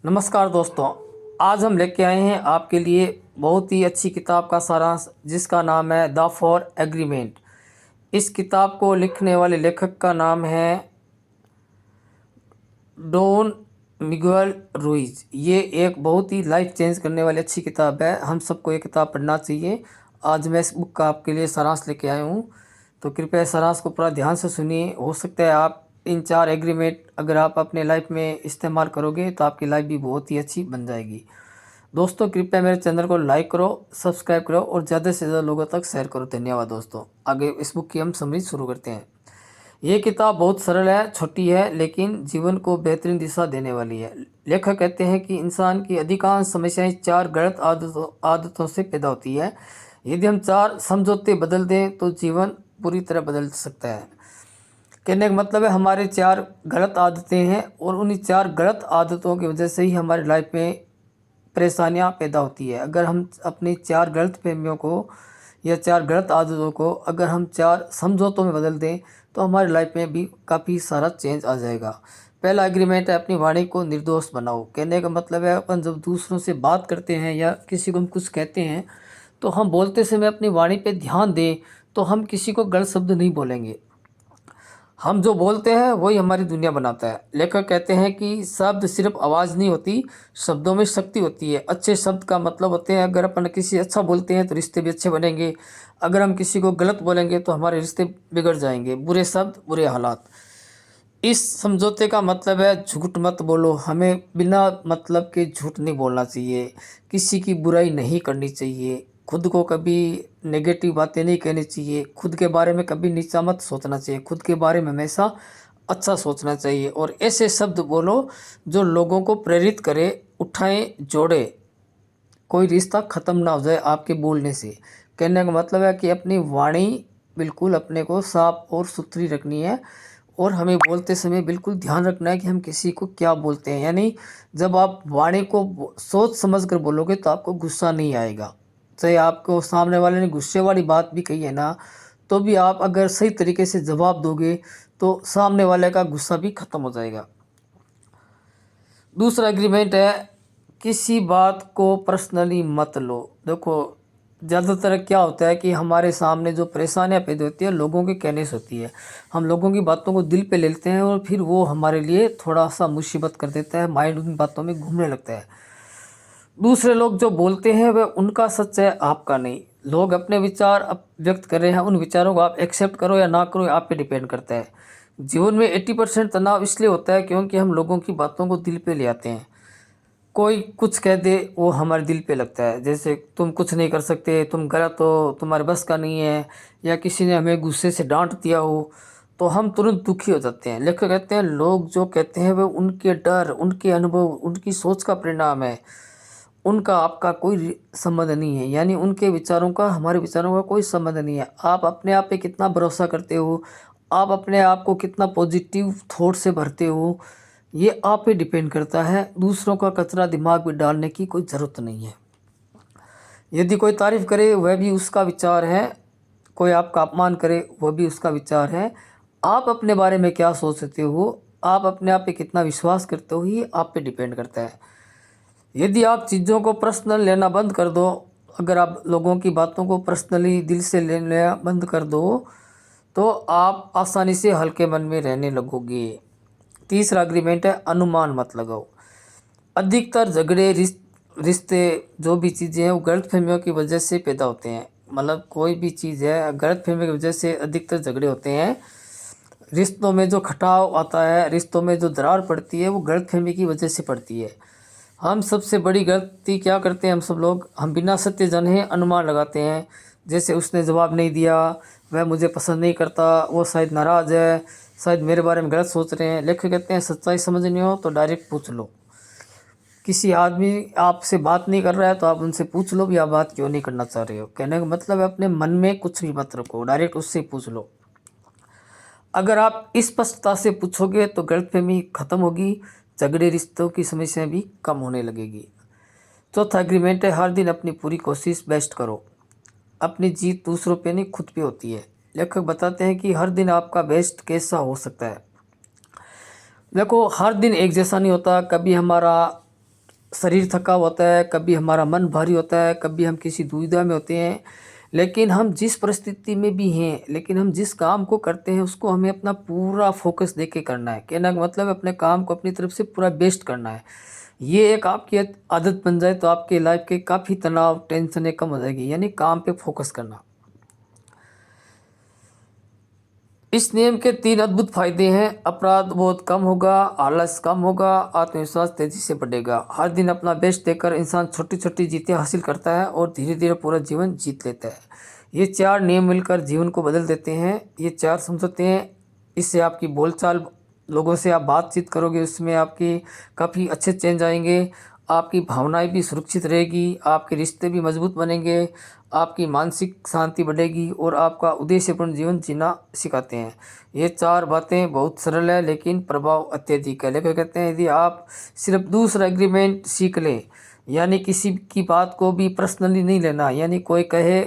नमस्कार दोस्तों। आज हम लेके आए हैं आपके लिए बहुत ही अच्छी किताब का सारांश जिसका नाम है द फॉर एग्रीमेंट। इस किताब को लिखने वाले लेखक का नाम है डॉन मिगुएल रुइज। ये एक बहुत ही लाइफ चेंज करने वाली अच्छी किताब है। हम सबको ये किताब पढ़ना चाहिए। आज मैं इस बुक का आपके लिए सारांश लेके आया हूँ, तो कृपया इस सारांश को पूरा ध्यान से सुनिए। हो सकता है आप इन 4 एग्रीमेंट अगर आप अपने लाइफ में इस्तेमाल करोगे तो आपकी लाइफ भी बहुत ही अच्छी बन जाएगी। दोस्तों, कृपया मेरे चैनल को लाइक करो, सब्सक्राइब करो और ज़्यादा से ज़्यादा लोगों तक शेयर करो। धन्यवाद दोस्तों। आगे इस बुक की हम समरी शुरू करते हैं। ये किताब बहुत सरल है, छोटी है, लेकिन जीवन को बेहतरीन दिशा देने वाली है। लेखक कहते हैं कि इंसान की अधिकांश समस्याएं 4 गलत आदतों से पैदा होती है। यदि हम 4 समझौते बदल दें तो जीवन पूरी तरह बदल सकता है। कहने का मतलब है हमारे 4 गलत आदतें हैं और उन्हीं 4 गलत आदतों की वजह से ही हमारी लाइफ में परेशानियां पैदा होती है। अगर हम अपनी 4 गलत फहमियों को या 4 गलत आदतों को अगर हम 4 समझौतों में बदल दें तो हमारी लाइफ में भी काफ़ी सारा चेंज आ जाएगा। पहला एग्रीमेंट है अपनी वाणी को निर्दोष बनाओ। कहने का मतलब है अपन जब दूसरों से बात करते हैं या किसी को हम कुछ कहते हैं तो हम बोलते समय अपनी वाणी पे ध्यान दें, तो हम किसी को गलत शब्द नहीं बोलेंगे। हम जो बोलते हैं वही हमारी दुनिया बनाता है। लेखक कहते हैं कि शब्द सिर्फ आवाज़ नहीं होती, शब्दों में शक्ति होती है। अच्छे शब्द का मतलब होते हैं, अगर अपन किसी अच्छा बोलते हैं तो रिश्ते भी अच्छे बनेंगे। अगर हम किसी को गलत बोलेंगे तो हमारे रिश्ते बिगड़ जाएंगे। बुरे शब्द बुरे हालात। इस समझौते का मतलब है झूठ मत बोलो। हमें बिना मतलब के झूठ नहीं बोलना चाहिए, किसी की बुराई नहीं करनी चाहिए, खुद को कभी नेगेटिव बातें नहीं कहनी चाहिए, खुद के बारे में कभी नीचा मत सोचना चाहिए, खुद के बारे में हमेशा अच्छा सोचना चाहिए। और ऐसे शब्द बोलो जो लोगों को प्रेरित करे, उठाए, जोड़े। कोई रिश्ता ख़त्म ना हो जाए आपके बोलने से। कहने का मतलब है कि अपनी वाणी बिल्कुल अपने को साफ और सुथरी रखनी है और हमें बोलते समय बिल्कुल ध्यान रखना है कि हम किसी को क्या बोलते हैं। यानी जब आप वाणी को सोच समझ कर बोलोगे तो आपको गुस्सा नहीं आएगा। चाहे आपको सामने वाले ने गुस्से वाली बात भी कही है ना, तो भी आप अगर सही तरीके से जवाब दोगे तो सामने वाले का गुस्सा भी ख़त्म हो जाएगा। दूसरा एग्रीमेंट है किसी बात को पर्सनली मत लो। देखो, ज़्यादातर क्या होता है कि हमारे सामने जो परेशानियां पैदा होती है लोगों के कहने से होती है। हम लोगों की बातों को दिल पे ले लेते हैं और फिर वो हमारे लिए थोड़ा सा मुसीबत कर देता है। माइंड उन बातों में घूमने लगता है। दूसरे लोग जो बोलते हैं वह उनका सच है, आपका नहीं। लोग अपने विचार व्यक्त कर रहे हैं, उन विचारों को आप एक्सेप्ट करो या ना करो, आप पे डिपेंड करता है। जीवन में 80% तनाव इसलिए होता है क्योंकि हम लोगों की बातों को दिल पे ले आते हैं। कोई कुछ कह दे वो हमारे दिल पे लगता है, जैसे तुम कुछ नहीं कर सकते, तुम गलत हो, तुम्हारे बस का नहीं है, या किसी ने हमें गुस्से से डांट दिया हो तो हम तुरंत दुखी हो जाते हैं। लेखक कहते हैं लोग जो कहते हैं वह उनके डर, उनके अनुभव, उनकी सोच का परिणाम है। उनका आपका कोई संबंध नहीं है। यानी उनके विचारों का हमारे विचारों का कोई संबंध नहीं है। आप अपने आप पे कितना भरोसा करते हो, आप अपने आप को कितना पॉजिटिव थॉट से भरते हो, ये आप पे डिपेंड करता है। दूसरों का कचरा दिमाग में डालने की कोई ज़रूरत नहीं है। यदि कोई तारीफ़ करे वह भी उसका विचार है, कोई आपका अपमान करे वह भी उसका विचार है। आप अपने बारे में क्या सोचते हो, आप अपने आप पे कितना विश्वास करते हो, ये आप पे डिपेंड करता है। यदि आप चीज़ों को पर्सनल लेना बंद कर दो, अगर आप लोगों की बातों को पर्सनली दिल से लेना बंद कर दो तो आप आसानी से हल्के मन में रहने लगोगे। तीसरा एग्रीमेंट है अनुमान मत लगाओ। अधिकतर झगड़े रिश्ते जो भी चीज़ें हैं वो गलतफहमियों की वजह से पैदा होते हैं। मतलब कोई भी चीज़ है गलतफहमी की वजह से अधिकतर झगड़े होते हैं। रिश्तों में जो खटाव आता है, रिश्तों में जो दरार पड़ती है वो गलतफहमी की वजह से पड़ती है। हम सबसे बड़ी गलती क्या करते हैं, हम सब लोग, हम बिना सत्य जाने अनुमान लगाते हैं। जैसे उसने जवाब नहीं दिया, वह मुझे पसंद नहीं करता, वो शायद नाराज़ है, शायद मेरे बारे में गलत सोच रहे हैं। लेखक कहते हैं सच्चाई समझनी हो तो डायरेक्ट पूछ लो। किसी आदमी आपसे बात नहीं कर रहा है तो आप उनसे पूछ लो भी आप बात क्यों नहीं करना चाह रहे हो। कहने का मतलब है अपने मन में कुछ भी मत रखो, डायरेक्ट उससे पूछ लो। अगर आप स्पष्टता से पूछोगे तो गलतफहमी खत्म होगी, झगड़े रिश्तों की समस्याएं भी कम होने लगेगी। चौथा एग्रीमेंट है हर दिन अपनी पूरी कोशिश बेस्ट करो। अपनी जीत दूसरों पे नहीं खुद पे होती है। लेखक बताते हैं कि हर दिन आपका बेस्ट कैसा हो सकता है। देखो, हर दिन एक जैसा नहीं होता। कभी हमारा शरीर थका होता है, कभी हमारा मन भारी होता है, कभी हम किसी दुविधा में होते हैं, लेकिन हम जिस परिस्थिति में भी हैं, लेकिन हम जिस काम को करते हैं उसको हमें अपना पूरा फोकस दे के करना है। कहने का मतलब अपने काम को अपनी तरफ से पूरा बेस्ट करना है। ये एक आपकी आदत बन जाए तो आपके लाइफ के काफ़ी तनाव टेंशन कम हो जाएगी, यानी काम पे फोकस करना। इस नियम के 3 अद्भुत फायदे हैं। अपराध बोध कम होगा, आलस कम होगा, आत्मविश्वास तेजी से बढ़ेगा। हर दिन अपना बेस्ट देकर इंसान छोटी छोटी जीतें हासिल करता है और धीरे धीरे पूरा जीवन जीत लेता है। ये 4 नियम मिलकर जीवन को बदल देते हैं। ये 4 समझते हैं, इससे आपकी बोलचाल, लोगों से आप बातचीत करोगे उसमें आपकी काफ़ी अच्छे चेंज आएंगे, आपकी भावनाएं भी सुरक्षित रहेगी, आपके रिश्ते भी मजबूत बनेंगे, आपकी मानसिक शांति बढ़ेगी और आपका उद्देश्यपूर्ण जीवन जीना सिखाते हैं। ये 4 बातें बहुत सरल है लेकिन प्रभाव अत्यधिक है। लेकिन कहते हैं यदि आप सिर्फ दूसरा एग्रीमेंट सीख लें, यानी किसी की बात को भी पर्सनली नहीं लेना, यानी कोई कहे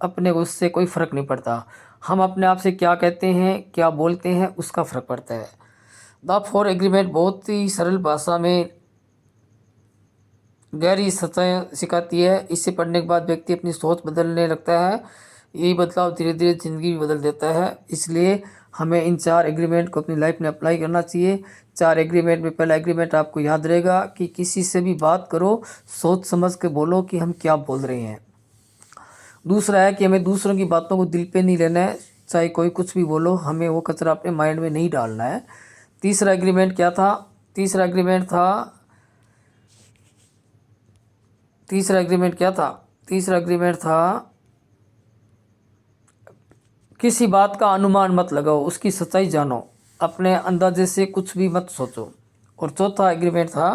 अपने को उससे कोई फ़र्क नहीं पड़ता। हम अपने आप से क्या कहते हैं, क्या बोलते हैं, उसका फ़र्क पड़ता है। द 4 एग्रीमेंट बहुत ही सरल भाषा में गहरी सच्चाई सिखाती है। इसे पढ़ने के बाद व्यक्ति अपनी सोच बदलने लगता है। यही बदलाव धीरे धीरे ज़िंदगी भी बदल देता है। इसलिए हमें इन 4 एग्रीमेंट को अपनी लाइफ में अप्लाई करना चाहिए। 4 एग्रीमेंट में पहला एग्रीमेंट आपको याद रहेगा कि किसी से भी बात करो सोच समझ के बोलो कि हम क्या बोल रहे हैं। दूसरा है कि हमें दूसरों की बातों को दिल पे नहीं लेना है, चाहे कोई कुछ भी बोलो, हमें वो कचरा अपने माइंड में नहीं डालना है। तीसरा एग्रीमेंट क्या था? तीसरा एग्रीमेंट था तीसरा एग्रीमेंट था किसी बात का अनुमान मत लगाओ, उसकी सच्चाई जानो, अपने अंदाजे से कुछ भी मत सोचो। और चौथा एग्रीमेंट था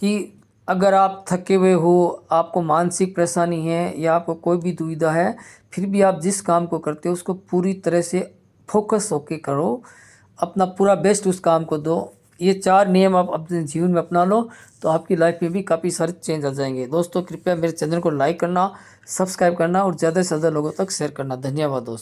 कि अगर आप थके हुए हो, आपको मानसिक परेशानी है या आपको कोई भी दुविधा है, फिर भी आप जिस काम को करते हो उसको पूरी तरह से फोकस होके करो, अपना पूरा बेस्ट उस काम को दो। ये 4 नियम आप अपने जीवन में अपना लो तो आपकी लाइफ में भी काफ़ी सारे चेंज आ जाएंगे। दोस्तों कृपया मेरे चैनल को लाइक करना, सब्सक्राइब करना और ज़्यादा से ज़्यादा लोगों तक शेयर करना। धन्यवाद दोस्तों।